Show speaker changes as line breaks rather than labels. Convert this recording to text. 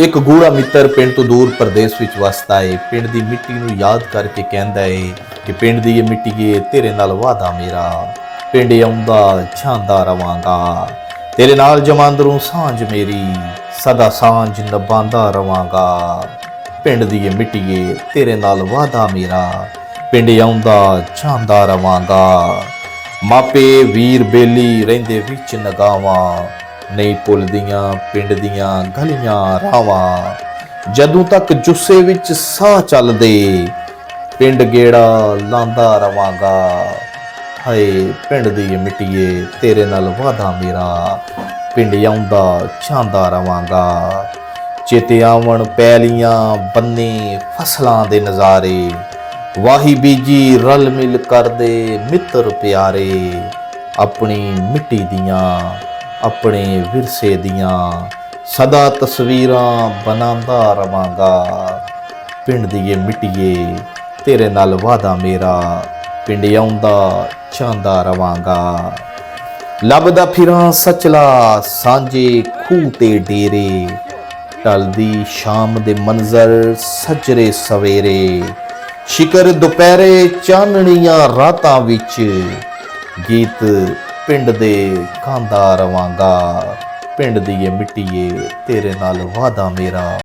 ਇੱਕ ਗੂੜਾ ਮਿੱਤਰ ਪਿੰਡ ਤੋਂ ਦੂਰ ਪ੍ਰਦੇਸ਼ ਵਿੱਚ ਵਸਦਾ ਏ। ਪਿੰਡ ਦੀ ਮਿੱਟੀ ਨੂੰ ਯਾਦ ਕਰਕੇ ਕਹਿੰਦਾ ਏ ਕਿ ਪਿੰਡ ਦੀ ਇਹ ਮਿੱਟੀਏ ਤੇਰੇ ਨਾਲ ਵਾਦਾ ਮੇਰਾ, ਪਿੰਡ ਆਉਂਦਾ ਛਾਂਦਾ ਰਵਾਂਗਾ, ਤੇਰੇ ਨਾਲ ਜਮਾਂਦਰੂ ਸਾਂਝ ਮੇਰੀ, ਸਦਾ ਸਾਂਝ ਨਿਭਾਉਂਦਾ ਰਵਾਂਗਾ। ਪਿੰਡ ਦੀ ਇਹ ਮਿੱਟੀਏ ਤੇਰੇ ਨਾਲ ਵਾਦਾ ਮੇਰਾ, ਪਿੰਡ ਆਉਂਦਾ ਛਾਂਦਾ ਰਵਾਂਗਾ। ਮਾਪੇ ਵੀਰ ਬੇਲੀ ਰਹਿੰਦੇ ਵਿੱਚ ਨਗਾਵਾਂ, ਨਹੀਂ ਭੁੱਲਦੀਆਂ ਪਿੰਡ ਦੀਆਂ ਗਲੀਆਂ ਰਾਵਾਂ। ਜਦੋਂ ਤੱਕ ਜੁੱਸੇ ਵਿੱਚ ਸਾਹ ਚੱਲਦੇ, ਪਿੰਡ ਗੇੜਾ ਲਾਂਦਾ ਰਵਾਂਗਾ। ਹਾਏ ਪਿੰਡ ਦੀ ਮਿੱਟੀਏ ਤੇਰੇ ਨਾਲ ਵਾਦਾ ਮੇਰਾ, ਪਿੰਡ ਆਉਂਦਾ ਛਾਂਦਾ ਰਵਾਂਗਾ। ਚੇਤੇ ਆਵਣ ਪੈਲੀਆਂ ਬੰਨੇ ਫਸਲਾਂ ਦੇ ਨਜ਼ਾਰੇ, ਵਾਹੀ ਬੀਜੀ ਰਲ ਮਿਲ ਕਰਦੇ ਮਿੱਤਰ ਪਿਆਰੇ। ਆਪਣੀ ਮਿੱਟੀ ਦੀਆਂ ਆਪਣੇ ਵਿਰਸੇ ਦੀਆਂ ਸਦਾ ਤਸਵੀਰਾਂ ਬਣਾਉਂਦਾ ਰਵਾਂਗਾ। ਪਿੰਡ ਦੀ ਇਹ ਮਿੱਟੀਏ ਤੇਰੇ ਨਾਲ ਵਾਦਾ ਮੇਰਾ, ਪਿੰਡ ਆਉਂਦਾ ਛਾਂਦਾ ਰਵਾਂਗਾ। ਲੱਭਦਾ ਫਿਰਾਂ ਸਚਲਾ ਸਾਂਝੇ ਖੂਹ ਤੇ ਡੇਰੇ, ਢਲਦੀ ਸ਼ਾਮ ਦੇ ਮੰਜ਼ਰ ਸੱਜਰੇ ਸਵੇਰੇ। ਸ਼ਿਕਰ ਦੁਪਹਿਰੇ ਚਾਨਣੀਆਂ ਰਾਤਾਂ ਵਿੱਚ, ਗੀਤ ਪਿੰਡ ਦੇ ਗਾਉਂਦਾ ਰਵਾਂਗਾ। ਪਿੰਡ ਦੀ ਇਹ ਮਿੱਟੀਏ ਤੇਰੇ ਨਾਲ ਵਾਦਾ ਮੇਰਾ।